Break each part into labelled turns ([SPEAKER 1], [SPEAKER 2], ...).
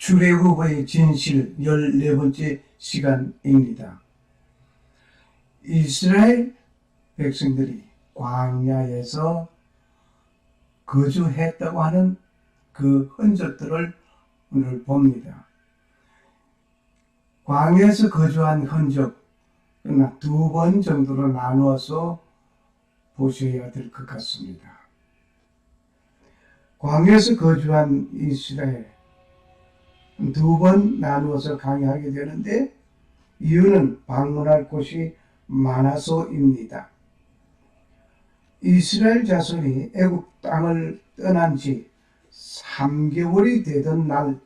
[SPEAKER 1] 출애굽의 진실 14번째 시간입니다. 이스라엘 백성들이 광야에서 거주했다고 하는 그 흔적들을 오늘 봅니다. 광야에서 거주한 흔적, 그러나 2번 정도로 나누어서 보셔야 될 것 같습니다. 광야에서 거주한 이스라엘 2번 나누어서 강의하게 되는데 이유는 방문할 곳이 많아서입니다. 이스라엘 자손이 애국 땅을 떠난 지 3개월이 되던 날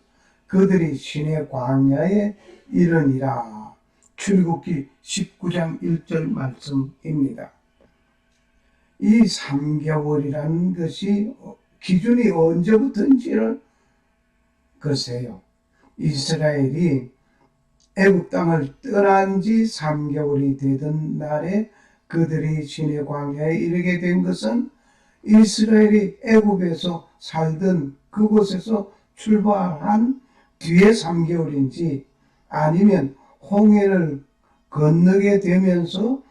[SPEAKER 1] 그들이 시내 광야에 이르니라. 출애굽기 19장 1절 말씀입니다. 이 3개월이라는 것이 기준이 언제부터인지를 글쎄요. 이스라엘이 애국 땅을 떠난 지 3개월이 되던 날에 그들이 시내 광야에 이르게 된 것은 이스라엘이 애국에서 살던 그곳에서 출발한 뒤에 3개월인지 아니면 홍해를 건너게 되면서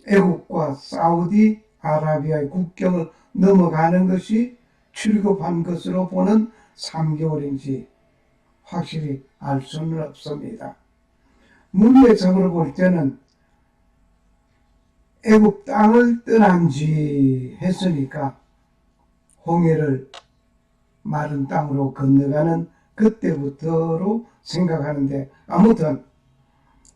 [SPEAKER 1] 애국과 사우디 아라비아의 국경을 넘어가는 것이 출애굽한 것으로 보는 3개월인지 확실히 알 수는 없습니다. 문맥상으로 볼 때는 애국 땅을 떠난지 했으니까 홍해를 마른 땅으로 건너가는 그때부터로 생각하는데 아무튼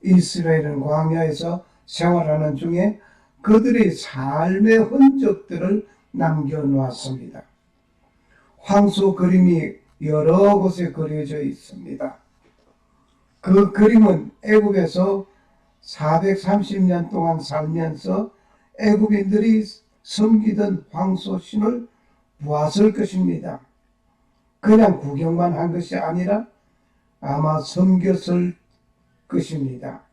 [SPEAKER 1] 이스라엘은 광야에서 생활하는 중에 그들의 삶의 흔적들을 남겨놓았습니다. 황소 그림이 여러 곳에 그려져 있습니다. 그 그림은 애굽에서 430년 동안 살면서 애굽인들이 섬기던 황소신을 보았을 것입니다. 그냥 구경만 한 것이 아니라 아마 섬겼을 것입니다.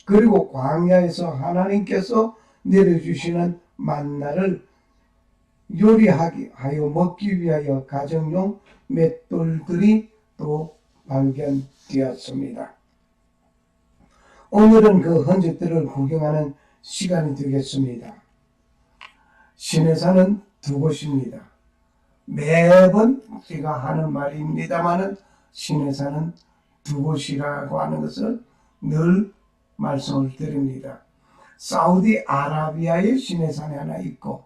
[SPEAKER 1] 그리고 광야에서 하나님께서 내려주시는 만나를 요리하여 먹기 위하여 가정용 맷돌들이 또 발견되었습니다. 오늘은 그 흔적들을 구경하는 시간이 되겠습니다. 시내산은 2곳입니다. 매번 제가 하는 말입니다마는 시내산은 2곳이라고 하는 것을 늘 말씀을 드립니다. 사우디 아라비아의 시내산이 하나 있고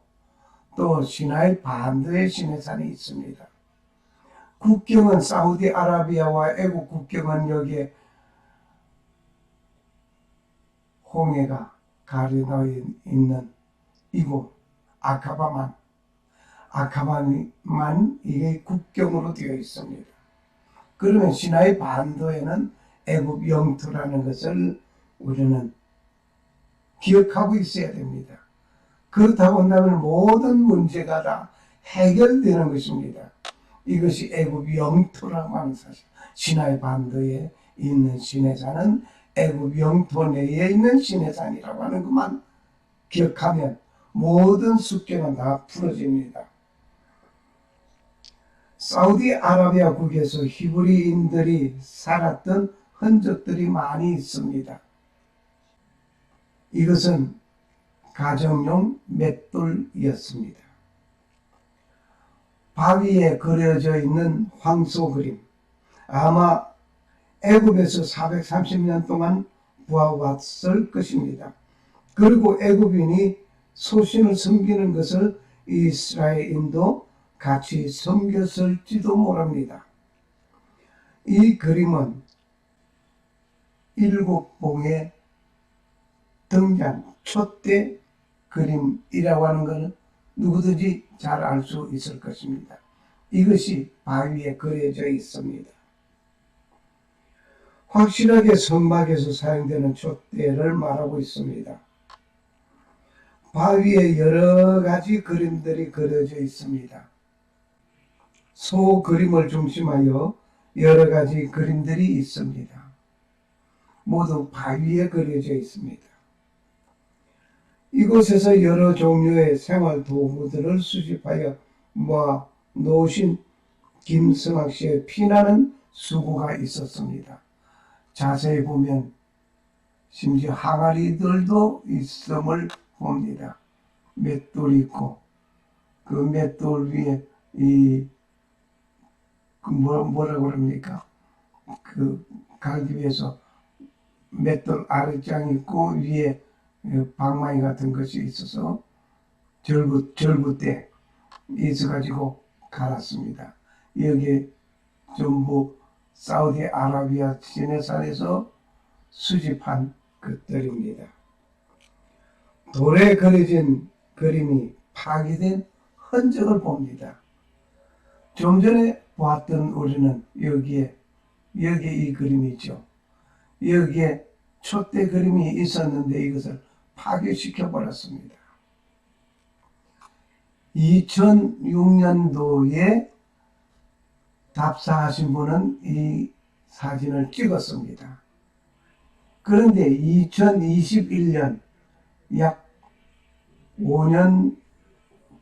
[SPEAKER 1] 또 시나이 반도의 시내산이 있습니다. 국경은 사우디 아라비아와 애국 국경은 여기에 홍해가 가려져 있는 이곳 아카바만 이게 국경으로 되어 있습니다. 그러면 시나이 반도에는 애국 영토라는 것을 우리는 기억하고 있어야 됩니다. 그렇다고 한다면 모든 문제가 다 해결되는 것입니다. 이것이 애국 영토라고 하는 사실. 시나이 반도에 있는 시내산은 애국 영토 내에 있는 시내산이라고 하는 것만 기억하면 모든 숙제는 다 풀어집니다. 사우디 아라비아국에서 히브리인들이 살았던 흔적들이 많이 있습니다. 이것은 가정용 맷돌이었습니다. 바위에 그려져 있는 황소 그림, 아마 애굽에서 430년 동안 보아왔을 것입니다. 그리고 애굽인이 소신을 섬기는 것을 이스라엘인도 같이 섬겼을지도 모릅니다. 이 그림은 7봉의 등잔, 촛대 그림이라고 하는 것은 누구든지 잘 알 수 있을 것입니다. 이것이 바위에 그려져 있습니다. 확실하게 성막에서 사용되는 촛대를 말하고 있습니다. 바위에 여러 가지 그림들이 그려져 있습니다. 소 그림을 중심하여 여러 가지 그림들이 있습니다. 모두 바위에 그려져 있습니다. 이곳에서 여러 종류의 생활 도구들을 수집하여 모아 놓으신 김성학 씨의 피나는 수고가 있었습니다. 자세히 보면 심지어 항아리들도 있음을 봅니다. 맷돌이 있고 그 맷돌 위에 뭐라 그럽니까? 그 갈기 위해서 맷돌 아래장이 있고 위에 방망이 같은 것이 있어서 절구대 있어가지고 갈았습니다. 여기에 전부 사우디아라비아 시내산에서 수집한 것들입니다. 돌에 그려진 그림이 파괴된 흔적을 봅니다. 좀 전에 보았던 우리는 여기에 이 그림이죠. 여기에 촛대 그림이 있었는데 이것을 파괴시켜 버렸습니다. 2006년도에 답사하신 분은 이 사진을 찍었습니다. 그런데 2021년 약 5년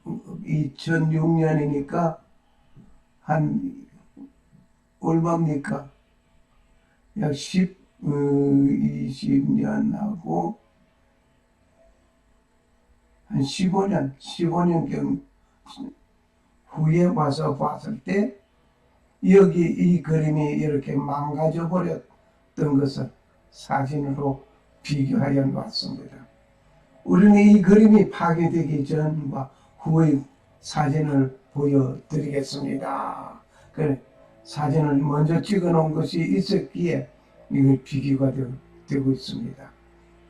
[SPEAKER 1] 2006년이니까 한 얼마입니까? 약 20년하고 한 15년경 후에 와서 봤을 때 여기 이 그림이 이렇게 망가져 버렸던 것을 사진으로 비교하여 놨습니다. 우리는 이 그림이 파괴되기 전과 후의 사진을 보여드리겠습니다. 그 사진을 먼저 찍어 놓은 것이 있었기에 이걸 비교가 되고 있습니다.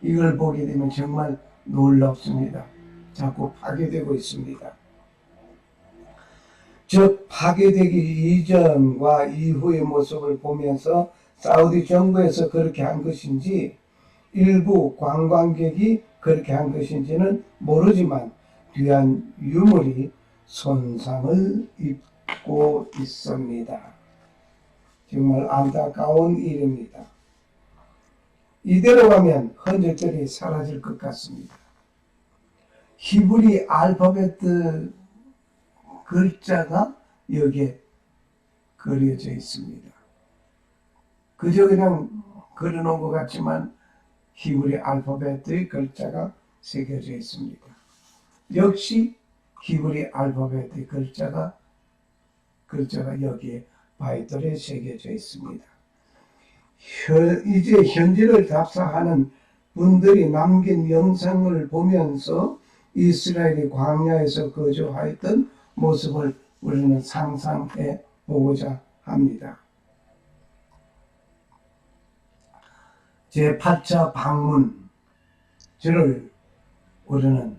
[SPEAKER 1] 이걸 보게 되면 정말 놀랍습니다. 자꾸 파괴되고 있습니다. 즉 파괴되기 이전과 이후의 모습을 보면서 사우디 정부에서 그렇게 한 것인지 일부 관광객이 그렇게 한 것인지는 모르지만 귀한 유물이 손상을 입고 있습니다. 정말 안타까운 일입니다. 이대로 가면 흔적들이 사라질 것 같습니다. 히브리 알파벳 글자가 여기에 그려져 있습니다. 그저 그냥 그려놓은 것 같지만 히브리 알파벳의 글자가 새겨져 있습니다. 역시 히브리 알파벳의 글자가 여기에 바이블에 새겨져 있습니다. 이제 현지를 답사하는 분들이 남긴 영상을 보면서 이스라엘이 광야에서 거주하였던 모습을 우리는 상상해 보고자 합니다. 제8차 방문지를 우리는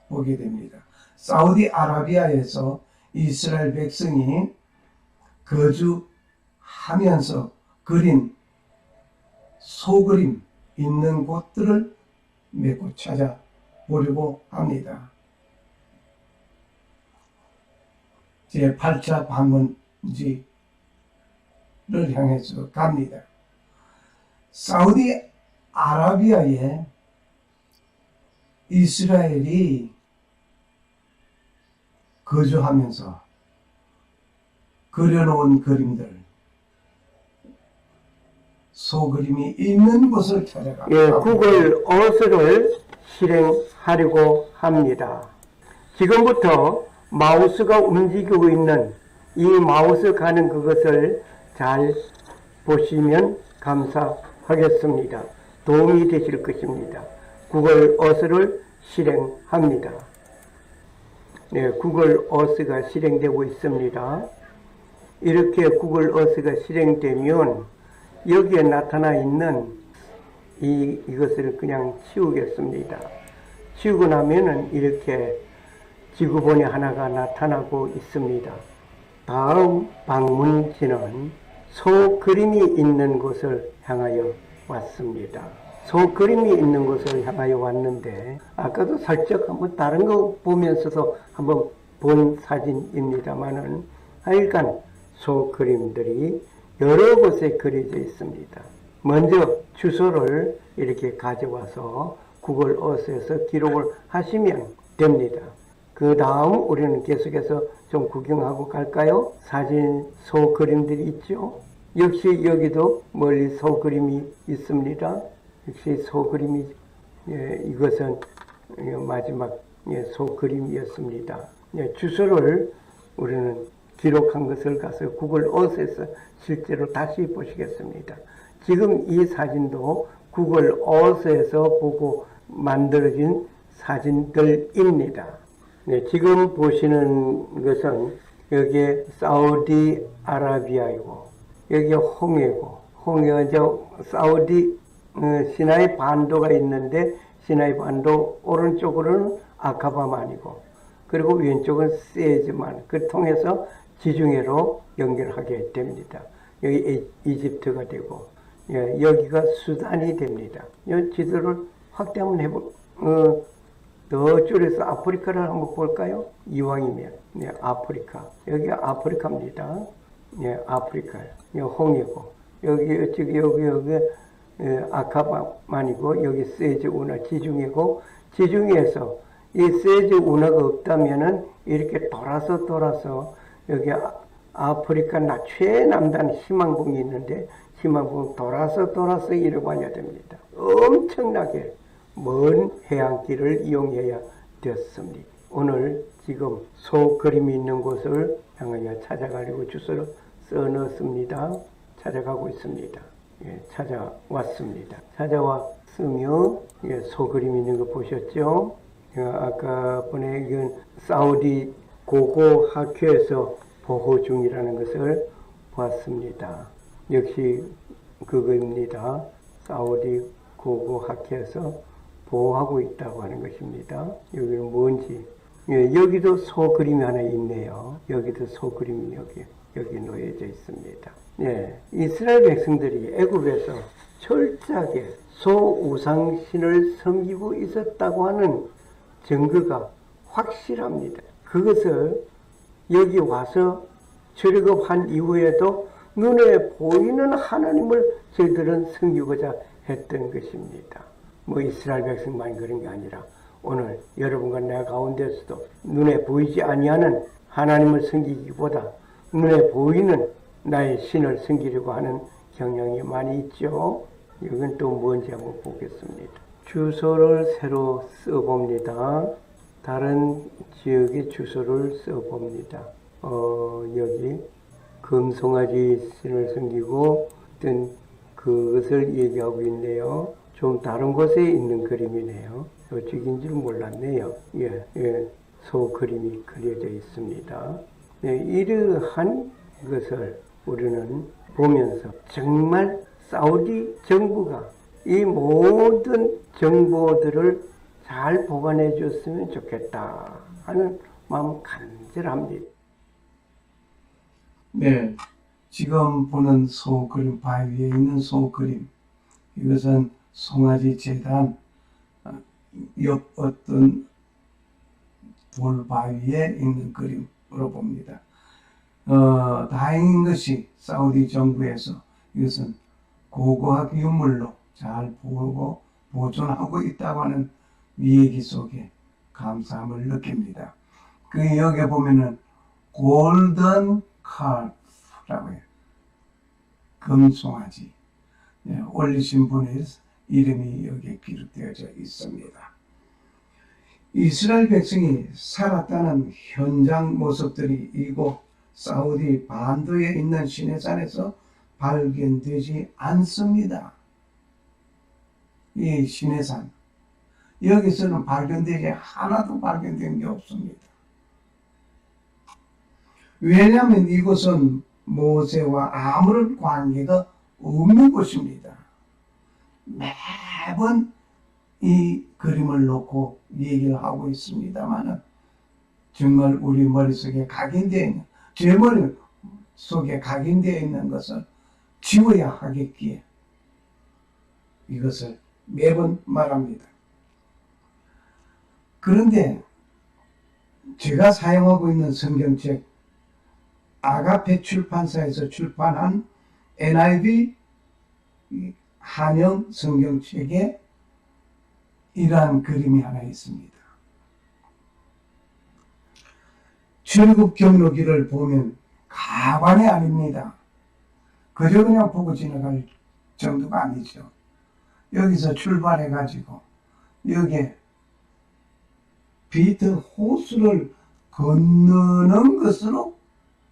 [SPEAKER 1] 보게 됩니다. 사우디아라비아에서 이스라엘 백성이 거주하면서 그린 소그림 있는 곳들을 몇 곳 찾아보려고 합니다. 제8차 방문지를 향해서 갑니다. 사우디아라비아에 이스라엘이 거주하면서 그려놓은 그림들, 소그림이 있는 곳을 찾아갑니다.
[SPEAKER 2] 구글 어스를 실행하려고 합니다. 지금부터 마우스가 움직이고 있는 이 마우스 가는 그것을 잘 보시면 감사하겠습니다. 도움이 되실 것입니다. 구글 어스를 실행합니다. 구글 어스가 실행되고 있습니다. 이렇게 구글 어스가 실행되면 여기에 나타나 있는 이것을 그냥 치우겠습니다. 치우고 나면은 이렇게 지구본이 하나가 나타나고 있습니다. 다음 방문지는 소 그림이 있는 곳을 향하여 왔습니다. 소 그림이 있는 곳을 향하여 왔는데 아까도 살짝 한번 다른 거 보면서도 한번 본 사진입니다만은 하여간 소 그림들이 여러 곳에 그려져 있습니다. 먼저 주소를 이렇게 가져와서 구글 어스에서 기록을 하시면 됩니다. 그 다음 우리는 계속해서 좀 구경하고 갈까요? 사진, 소 그림들이 있죠. 역시 여기도 멀리 소 그림이 있습니다. 역시 소 그림이, 예, 이것은 마지막, 예, 소 그림이었습니다. 예, 주소를 우리는 기록한 것을 가서 구글 어스에서 실제로 다시 보시겠습니다. 지금 이 사진도 구글 어스에서 보고 만들어진 사진들입니다. 네, 지금 보시는 것은 여기에 사우디아라비아이고 여기 홍해고, 홍해가 이제 사우디 시나이 반도가 있는데 시나이 반도 오른쪽으로는 아카바만이고 그리고 왼쪽은 세즈만, 그 통해서 지중해로 연결하게 됩니다. 여기 이집트가 되고, 예, 여기가 수단이 됩니다. 이 지도를 확대 한번 더 줄여서 아프리카를 한번 볼까요? 이왕이면, 네, 아프리카. 여기가 아프리카입니다. 네, 아프리카. 여기 홍해고, 여기 아카바만이고, 여기 세즈 운하 지중해고, 지중해에서 이 세즈 운하가 없다면은 이렇게 돌아서 여기 아프리카 최남단 희망봉이 있는데 희망봉 돌아서 이렇게 와야 됩니다. 엄청나게 먼 해안길을 이용해야 되었습니다. 오늘 지금 소 그림이 있는 곳을 향하여 찾아가려고 주소를 써넣었습니다. 찾아가고 있습니다. 예, 찾아왔습니다. 찾아왔으며, 예, 소 그림이 있는 거 보셨죠? 아까 번에 이건 사우디 고고 학교에서 보호 중이라는 것을 보았습니다. 역시 그거입니다. 사우디 고고 학교에서 보호하고 있다고 하는 것입니다. 여기는 뭔지. 예, 여기도 소 그림이 하나 있네요. 여기도 소 그림이 여기 놓여져 있습니다. 예, 이스라엘 백성들이 애굽에서 철저하게 소 우상신을 섬기고 있었다고 하는 증거가 확실합니다. 그것을 여기 와서 출애굽한 이후에도 눈에 보이는 하나님을 저희들은 섬기고자 했던 것입니다. 뭐 이스라엘 백성만 그런 게 아니라 오늘 여러분과 내 가운데서도 눈에 보이지 아니하는 하나님을 섬기기보다 눈에 보이는 나의 신을 섬기려고 하는 경향이 많이 있죠. 이건 또 뭔지 한번 보겠습니다. 주소를 새로 써봅니다. 다른 지역의 주소를 써봅니다. 여기 금송아지 신을 섬기고 어떤 그것을 얘기하고 있네요. 좀 다른 곳에 있는 그림이네요. 이쪽인 줄 몰랐네요. 예, 소 그림이 그려져 있습니다. 네, 이러한 것을 우리는 보면서 정말 사우디 정부가 이 모든 정보들을 잘 보관해 줬으면 좋겠다 하는 마음 간절합니다.
[SPEAKER 1] 네, 지금 보는 소 그림, 바위 위에 있는 소 그림, 이것은 송아지 재단 옆 어떤 돌 바위에 있는 그림으로 봅니다. 다행인 것이 사우디 정부에서 이것은 고고학 유물로 잘 보고 보존하고 있다고 하는 얘기 속에 감사함을 느낍니다. 그 여기에 보면은 골든 칼프라고 해요. 금송아지. 네, 올리신 분의 이름이 여기에 기록되어져 있습니다. 이스라엘 백성이 살았다는 현장 모습들이 이곳 사우디 반도에 있는 시내산에서 발견되지 않습니다. 이 시내산 여기서는 발견되지 하나도 발견된 게 없습니다. 왜냐하면 이곳은 모세와 아무런 관계가 없는 곳입니다. 매번 이 그림을 놓고 얘기를 하고 있습니다만 정말 우리 머릿속에 각인되어 있는, 제 머릿속에 각인되어 있는 것을 지워야 하겠기에 이것을 매번 말합니다. 그런데 제가 사용하고 있는 성경책 아가페 출판사에서 출판한 NIV 한영 성경책에 이러한 그림이 하나 있습니다. 출국 경로기를 보면 가관이 아닙니다. 그저 그냥 보고 지나갈 정도가 아니죠. 여기서 출발해가지고 여기에 비트 호수를 건너는 것으로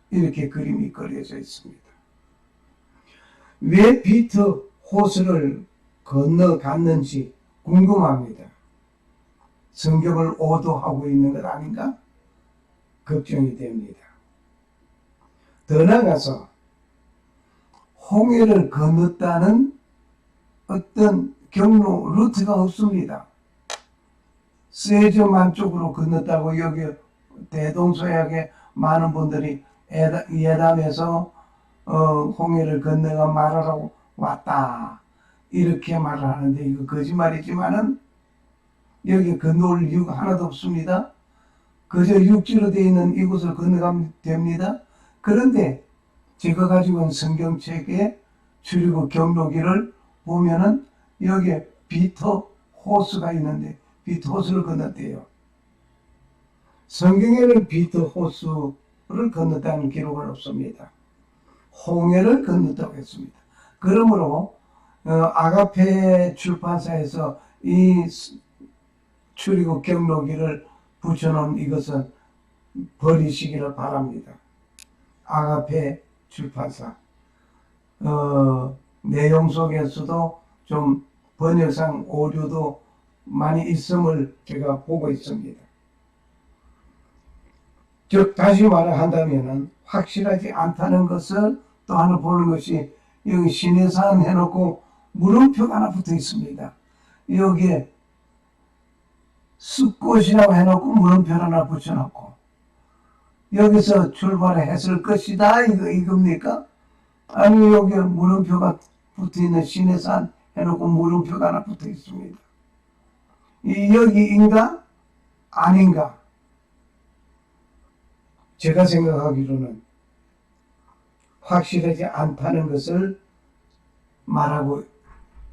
[SPEAKER 1] 이렇게 그림이 그려져 있습니다. 왜 비트 호수를 건너갔는지 궁금합니다. 성경을 오도하고 있는 것 아닌가? 걱정이 됩니다. 더 나아가서 홍해를 건넜다는 어떤 경로 루트가 없습니다. 세조만 쪽으로 건넜다고 여기 대동서약에 많은 분들이 예담에서 홍해를 건너가 말하라고 왔다 이렇게 말을 하는데 이거 거짓말이지만은 여기 건너올 이유가 하나도 없습니다. 그저 육지로 되어 있는 이곳을 건너가면 됩니다. 그런데 제가 가지고 있는 성경책에 출애굽 경로기를 보면은 여기에 비터 호수가 있는데 비터 호수를 건넜대요. 성경에는 비터 호수를 건넜다는 기록은 없습니다. 홍해를 건넜다고 했습니다. 그러므로 아가페 출판사에서 이 출애굽 경로기를 붙여놓은 이것은 버리시기를 바랍니다. 아가페 출판사 내용 속에서도 좀 번역상 오류도 많이 있음을 제가 보고 있습니다. 즉 다시 말한다면 확실하지 않다는 것을 또 하나 보는 것이 여기 시내산 해놓고 물음표가 하나 붙어 있습니다. 여기에 숲꽃이라고 해놓고 물음표 하나 붙여놓고 여기서 출발을 했을 것이다 이겁니까? 아니 여기 물음표가 붙어있는 시내산 해놓고 물음표가 하나 붙어 있습니다. 이 여기인가 아닌가? 제가 생각하기로는 확실하지 않다는 것을 말하고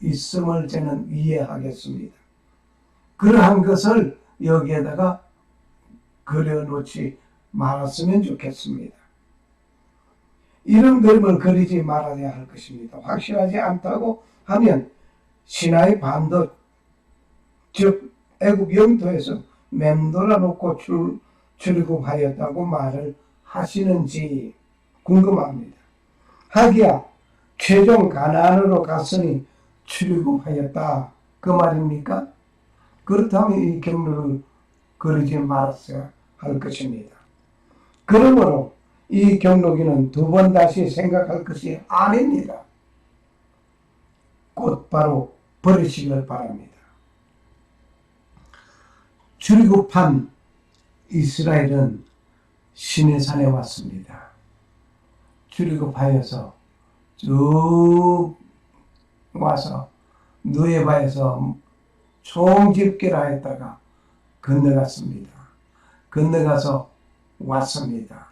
[SPEAKER 1] 있음을 저는 이해하겠습니다. 그러한 것을 여기에다가 그려놓지 말았으면 좋겠습니다. 이런 그림을 그리지 말아야 할 것입니다. 확실하지 않다고 하면 시나이 반도 즉 애굽 영토에서 맴돌아 놓고 출애굽하였다고 말을 하시는지 궁금합니다. 하기야 최종 가나안으로 갔으니 출애굽하였다 그 말입니까? 그렇다면 이 경로를 그리지 말았어야 할 것입니다. 그러므로 이 경로기는 두 번 다시 생각할 것이 아닙니다. 곧바로 버리시길 바랍니다. 출애굽한 이스라엘은 시내산에 왔습니다. 출애굽하여서 쭉 와서 누에바에서 총집계를 하였다가 건너갔습니다. 건너가서 왔습니다.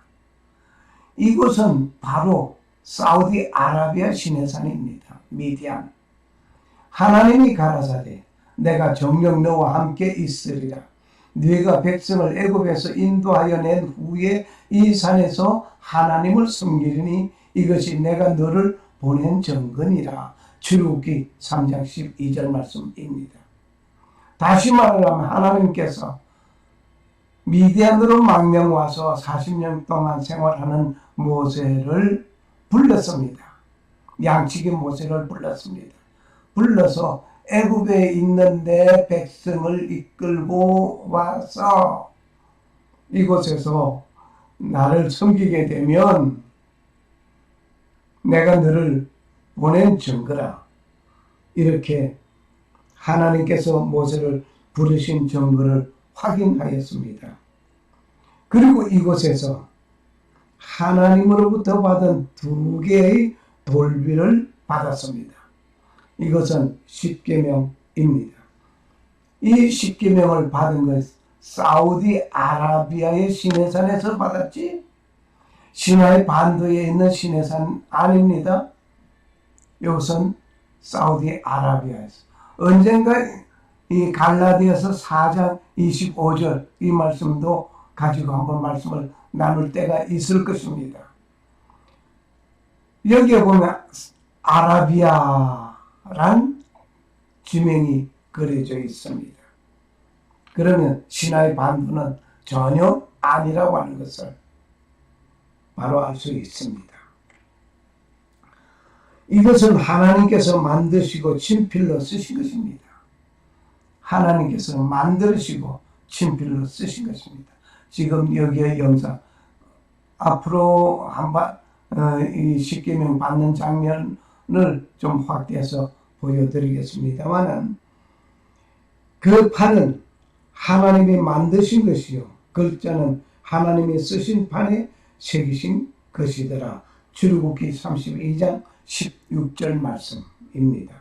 [SPEAKER 1] 이곳은 바로 사우디아라비아 시내산입니다. 미디안. 하나님이 가라사대 내가 정녕 너와 함께 있으리라. 네가 백성을 애굽에서 인도하여 낸 후에 이 산에서 하나님을 섬기리니 이것이 내가 너를 보낸 증거니라. 출애굽기 3장 12절 말씀입니다. 다시 말하면 하나님께서 미디안으로 망명 와서 40년 동안 생활하는 모세를 불렀습니다. 양치기 모세를 불렀습니다. 불러서 애굽에 있는 내 백성을 이끌고 와서 이곳에서 나를 섬기게 되면 내가 너를 보낸 증거라. 이렇게 하나님께서 모세를 부르신 증거를 확인하였습니다. 그리고 이곳에서 하나님으로부터 받은 두 개의 돌비를 받았습니다. 이것은 십계명입니다. 이 십계명을 받은 것 사우디아라비아의 시내산에서 받았지 시나이 반도에 있는 시내산 아닙니다. 이것은 사우디아라비아에서 언젠가 이 갈라디아서 4장 25절 이 말씀도 가지고 한번 말씀을 나눌 때가 있을 것입니다. 여기에 보면 아라비아란 지명이 그려져 있습니다. 그러면 시나이 반도는 전혀 아니라고 하는 것을 바로 알 수 있습니다. 이것은 하나님께서 만드시고 친필로 쓰신 것입니다. 하나님께서 만드시고 친필로 쓰신 것입니다. 지금 여기에 영상 앞으로 이 십계명 받는 장면을 좀 확대해서 보여드리겠습니다만은 그 판은 하나님이 만드신 것이요 글자는 하나님이 쓰신 판에 새기신 것이더라. 출애굽기 32장 16절 말씀입니다.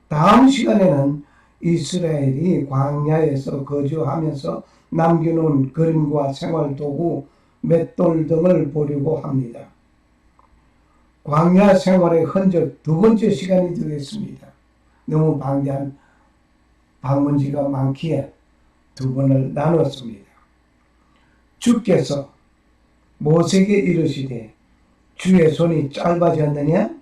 [SPEAKER 1] 다음 시간에는 이스라엘이 광야에서 거주하면서 남겨놓은 그림과 생활도구, 맷돌 등을 보려고 합니다. 광야 생활의 흔적 두 번째 시간이 되겠습니다. 너무 방대한 방문지가 많기에 두 번을 나눴습니다. 주께서 모세에게 이르시되 주의 손이 짧아졌느냐?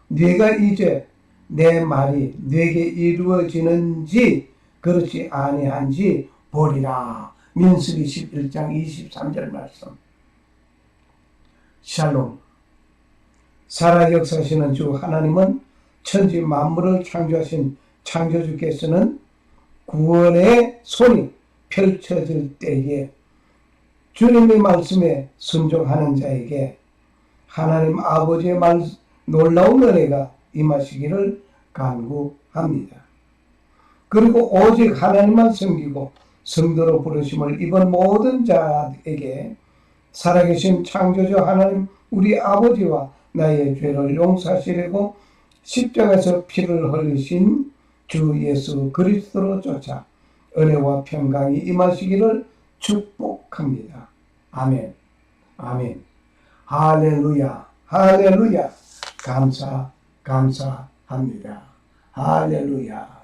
[SPEAKER 1] 네가 이제 내 말이 네게 이루어지는지 그렇지 아니한지 보리라. 민수기 11장 23절 말씀. 샬롬. 살아 역사하시는 주 하나님은 천지 만물을 창조하신 창조주께서는 구원의 손이 펼쳐질 때에 주님의 말씀에 순종하는 자에게 하나님 아버지의 놀라운 은혜가 임하시기를 간구합니다. 그리고 오직 하나님만 섬기고 성도로 부르심을 입은 모든 자에게 살아계신 창조주 하나님 우리 아버지와 나의 죄를 용서하시려고 십자가에서 피를 흘리신 주 예수 그리스도로 쫓아 은혜와 평강이 임하시기를 축복합니다. 아멘. 아멘. 할렐루야. 할렐루야. 감사합니다. 할렐루야.